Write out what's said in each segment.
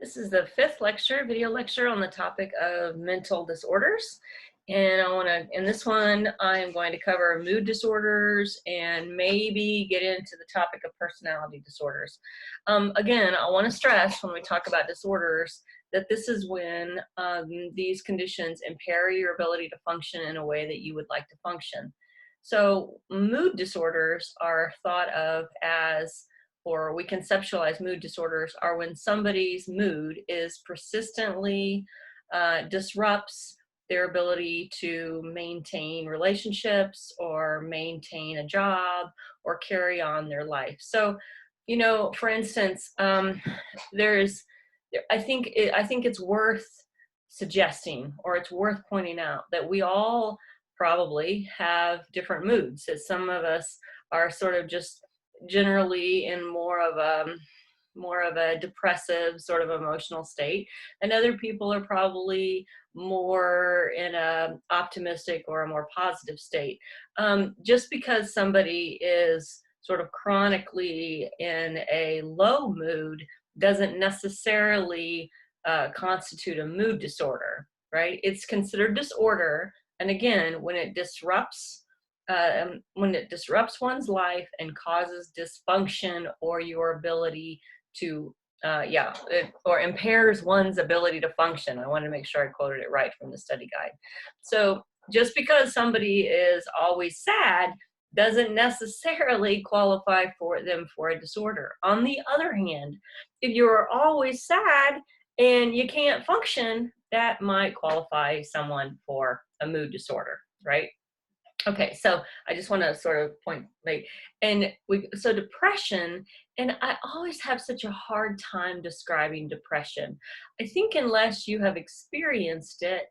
This is the fifth video lecture on the topic of mental disorders. In this one, I'm going to cover mood disorders and maybe get into the topic of personality disorders. Again, I want to stress when we talk about disorders that this is when these conditions impair your ability to function in a way that you would like to function. So mood disorders are thought of as, or we conceptualize mood disorders are when somebody's mood is persistently disrupts their ability to maintain relationships or maintain a job or carry on their life. So, for instance, I think it's worth suggesting, or it's worth pointing out, that we all probably have different moods. That some of us are sort of just generally in more of a depressive sort of emotional state, and other people are probably more in a optimistic or a more positive state. Just because somebody is sort of chronically in a low mood doesn't necessarily constitute a mood disorder, right? It's considered disorder, and again, when it disrupts one's life and causes dysfunction or your ability to, or impairs one's ability to function. I want to make sure I quoted it right from the study guide. So just because somebody is always sad doesn't necessarily qualify for them for a disorder. On the other hand, if you're always sad and you can't function, that might qualify someone for a mood disorder, right? Okay, so I just want to sort of so depression, and I always have such a hard time describing depression. I think unless you have experienced it,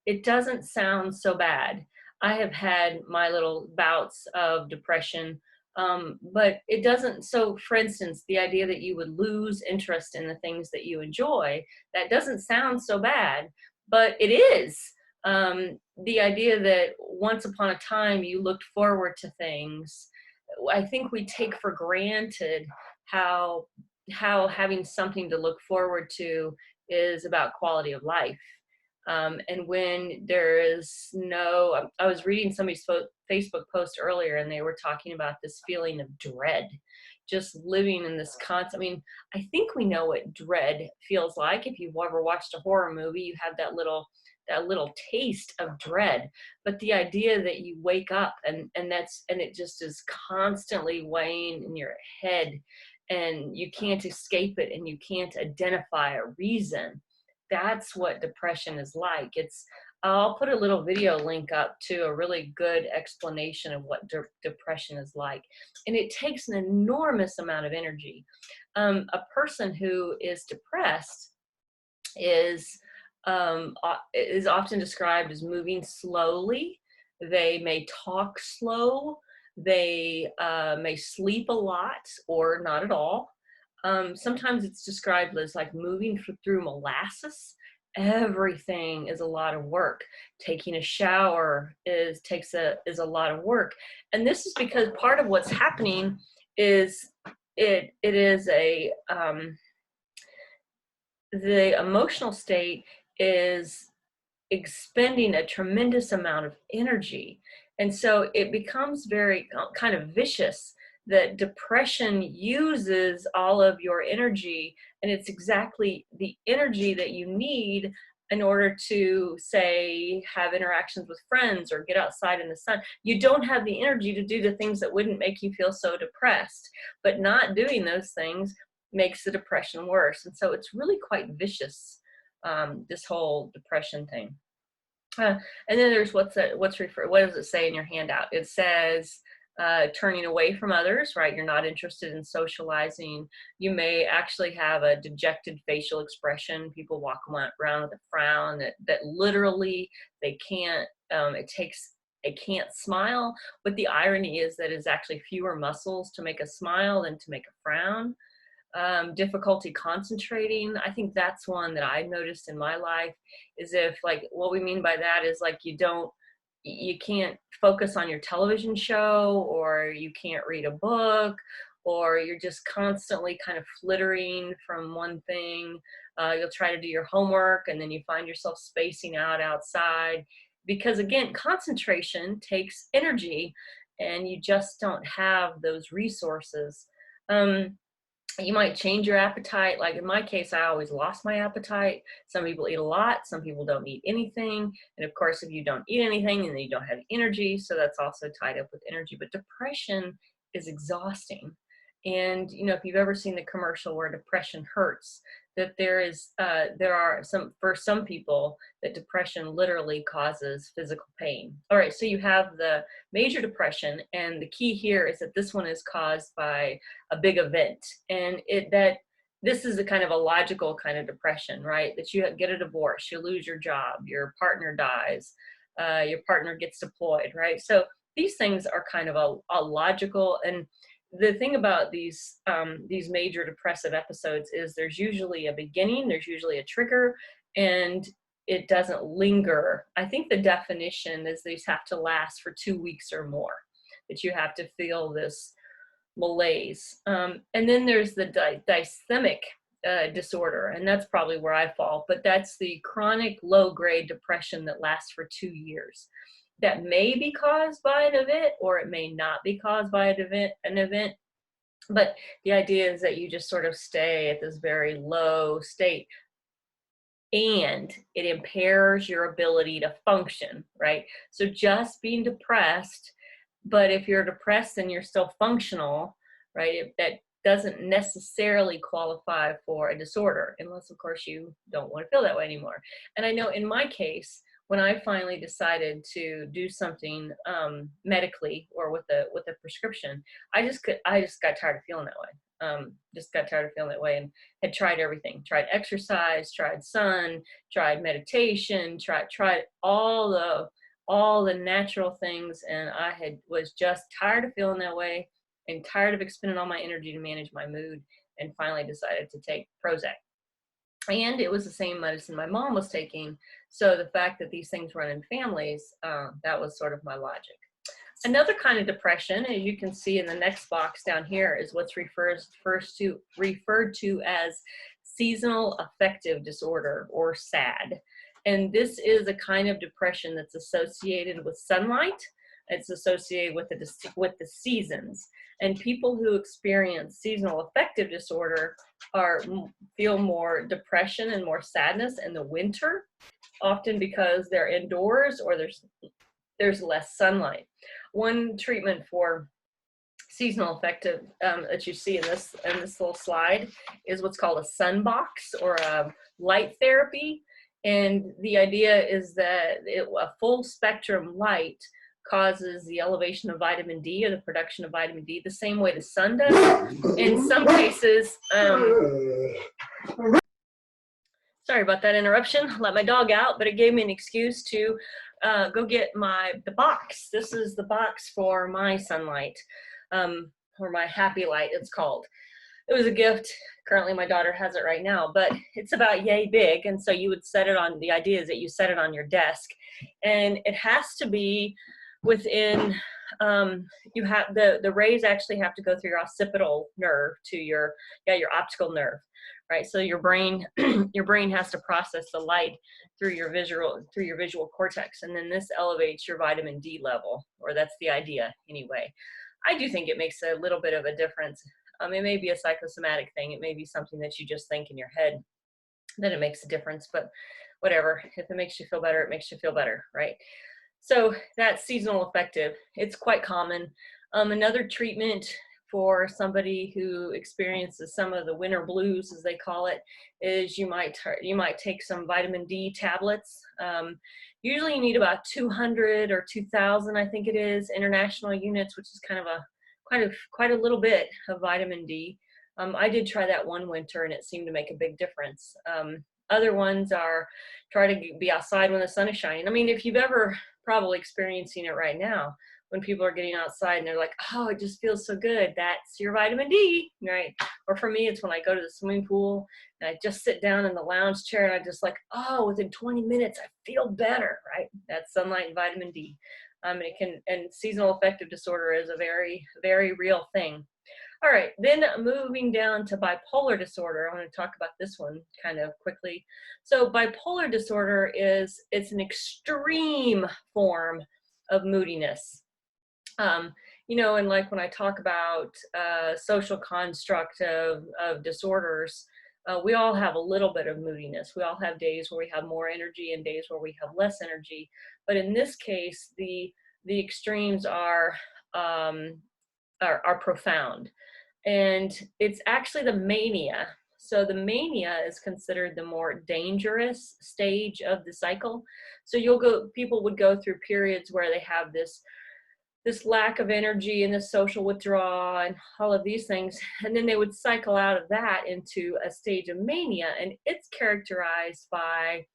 it doesn't sound so bad. I have had my little bouts of depression, but it doesn't. So for instance, the idea that you would lose interest in the things that you enjoy, that doesn't sound so bad, but it is. The idea that once upon a time you looked forward to things, I think we take for granted how having something to look forward to is about quality of life. And when there is no, I was reading somebody's Facebook post earlier, and they were talking about this feeling of dread, just living in this constant. I mean, I think we know what dread feels like. If you've ever watched a horror movie, you have that little taste of dread. But the idea that you wake up and it just is constantly weighing in your head, and you can't escape it, and you can't identify a reason. That's what depression is like. I'll put a little video link up to a really good explanation of what depression is like. And it takes an enormous amount of energy. A person who is depressed is often described as moving slowly. They may talk slow. They may sleep a lot or not at all. Sometimes it's described as like moving through molasses. Everything is a lot of work. Taking a shower is a lot of work. And this is because part of what's happening is the emotional state is expending a tremendous amount of energy. And so it becomes very kind of vicious that depression uses all of your energy, and it's exactly the energy that you need in order to, say, have interactions with friends or get outside in the sun. You don't have the energy to do the things that wouldn't make you feel so depressed, but not doing those things makes the depression worse. And so it's really quite vicious, this whole depression thing. And then there's what does it say in your handout? It says turning away from others, right? You're not interested in socializing. You may actually have a dejected facial expression. People walk around with a frown that literally they can't, they can't smile. But the irony is that it's actually fewer muscles to make a smile than to make a frown. Difficulty concentrating. I think that's one that I noticed in my life, is if, like, what we mean by that is like you can't focus on your television show, or you can't read a book, or you're just constantly kind of flittering from one thing. You'll try to do your homework and then you find yourself spacing out outside because, again, concentration takes energy and you just don't have those resources. You might change your appetite. Like in my case, I always lost my appetite. Some people eat a lot, some people don't eat anything. And of course, if you don't eat anything, then you don't have energy. So that's also tied up with energy. But depression is exhausting. And if you've ever seen the commercial where depression hurts, that there are for some people that depression literally causes physical pain. All right, so you have the major depression, and the key here is that this one is caused by a big event, and this is a kind of a logical kind of depression, right? That you get a divorce, you lose your job, your partner dies, your partner gets deployed, right? So these things are kind of a logical. And the thing about these major depressive episodes is there's usually a beginning, there's usually a trigger, and it doesn't linger. I think the definition is these have to last for 2 weeks or more, that you have to feel this malaise. And then there's the dysthymic disorder, and that's probably where I fall, but that's the chronic low-grade depression that lasts for 2 years. That may be caused by an event, or it may not be caused by an event. But the idea is that you just sort of stay at this very low state, and it impairs your ability to function, right? So just being depressed, but if you're depressed and you're still functional, right, that doesn't necessarily qualify for a disorder, unless of course you don't want to feel that way anymore. And I know in my case, when I finally decided to do something medically or with a prescription, I just got tired of feeling that way. Just got tired of feeling that way, and had tried everything. Tried exercise, tried sun, tried meditation, tried all the natural things, and was just tired of feeling that way and tired of expending all my energy to manage my mood, and finally decided to take Prozac. And it was the same medicine my mom was taking. So the fact that these things run in families, that was sort of my logic. Another kind of depression, as you can see in the next box down here, is what's referred to as seasonal affective disorder, or SAD. And this is a kind of depression that's associated with sunlight. It's associated with the seasons. And people who experience seasonal affective disorder feel more depression and more sadness in the winter, often because they're indoors or there's less sunlight. One treatment for seasonal affective that you see in this little slide is what's called a sun box, or a light therapy. And the idea is that a full spectrum light causes the elevation of vitamin D, or the production of vitamin D, the same way the sun does. In some cases, sorry about that interruption, let my dog out, but it gave me an excuse to go get the box. This is the box for my sunlight, or my happy light, it's called. It was a gift. Currently my daughter has it right now, but it's about yay big. And so you would set it on, the idea is that you set it on your desk, and it has to be within, you have the rays actually have to go through your occipital nerve to your optical nerve, right? So your brain has to process the light through your visual cortex, and then this elevates your vitamin D level, or that's the idea anyway. I do think it makes a little bit of a difference. It may be a psychosomatic thing. It may be something that you just think in your head that it makes a difference, but whatever. If it makes you feel better, it makes you feel better, right? So that's seasonal affective. It's quite common. Another treatment for somebody who experiences some of the winter blues, as they call it, is you might take some vitamin D tablets. Usually you need about 200 or 2,000, I think it is, international units, which is kind of quite a little bit of vitamin D. I did try that one winter, and it seemed to make a big difference. Other ones are try to be outside when the sun is shining. I mean, if you've ever probably experiencing it right now, when people are getting outside and they're like, oh, it just feels so good. That's your vitamin D, right? Or for me, it's when I go to the swimming pool and I just sit down in the lounge chair and I just like, oh, within 20 minutes, I feel better, right? That's sunlight and vitamin D. And seasonal affective disorder is a very, very real thing. All right, then moving down to bipolar disorder, I want to talk about this one kind of quickly. So bipolar disorder it's an extreme form of moodiness. Um, you know, and like when I talk about social construct of disorders, we all have a little bit of moodiness. We all have days where we have more energy and days where we have less energy. But in this case, the extremes um, are profound, and it's actually the mania. So the mania is considered the more dangerous stage of the cycle. So people would go through periods where they have this lack of energy and this social withdrawal and all of these things. And then they would cycle out of that into a stage of mania. And it's characterized by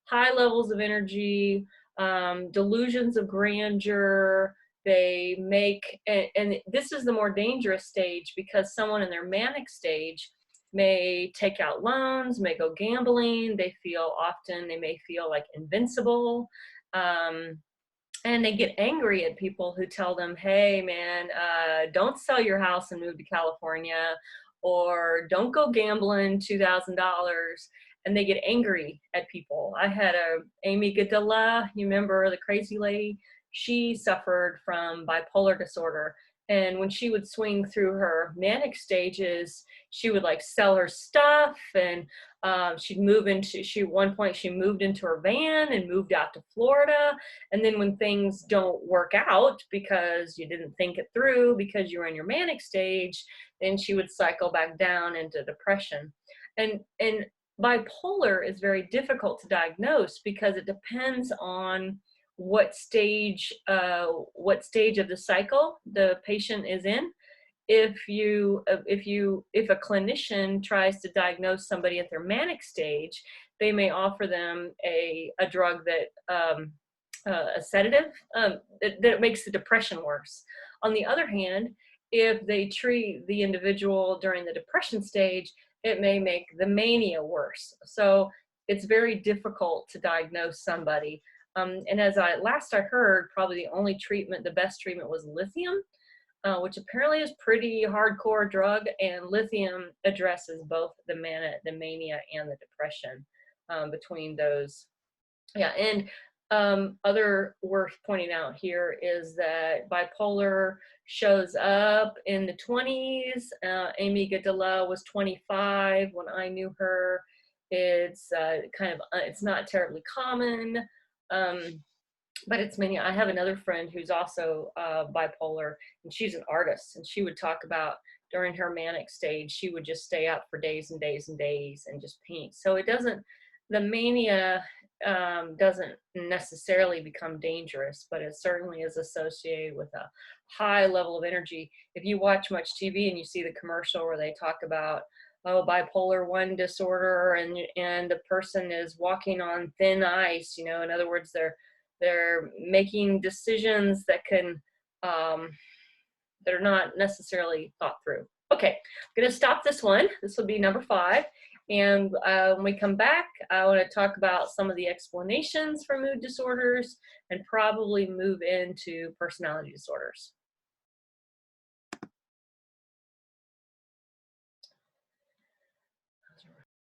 high levels of energy, delusions of grandeur. They make, and this is the more dangerous stage because someone in their manic stage may take out loans, may go gambling. They may feel like invincible. Um, and they get angry at people who tell them, hey man, don't sell your house and move to California, or don't go gambling $2,000. And they get angry at people. I had Amy Gadilla, you remember the crazy lady? She suffered from bipolar disorder. And when she would swing through her manic stages, she would like sell her stuff, and at one point she moved into her van and moved out to Florida. And then when things don't work out because you didn't think it through, because you were in your manic stage, then she would cycle back down into depression. And bipolar is very difficult to diagnose because it depends on what stage of the cycle the patient is in. If a clinician tries to diagnose somebody at their manic stage, they may offer them a drug a sedative, that makes the depression worse. On the other hand, if they treat the individual during the depression stage, it may make the mania worse. So it's very difficult to diagnose somebody. And as I heard, probably the best treatment was lithium, which apparently is pretty hardcore drug, and lithium addresses both the mania and the depression between those. Yeah, and other worth pointing out here is that bipolar shows up in the 20s. Amy Gadilla was 25 when I knew her. It's it's not terribly common. But it's many. I have another friend who's also bipolar, and she's an artist, and she would talk about during her manic stage, she would just stay up for days and days and days and just paint. So the mania doesn't necessarily become dangerous, but it certainly is associated with a high level of energy. If you watch much TV and you see the commercial where they talk about, oh, bipolar 1 disorder, and the person is walking on thin ice, in other words, they're making decisions that are not necessarily thought through. Okay, I'm going to stop this one. This will be number 5. And when we come back, I want to talk about some of the explanations for mood disorders and probably move into personality disorders.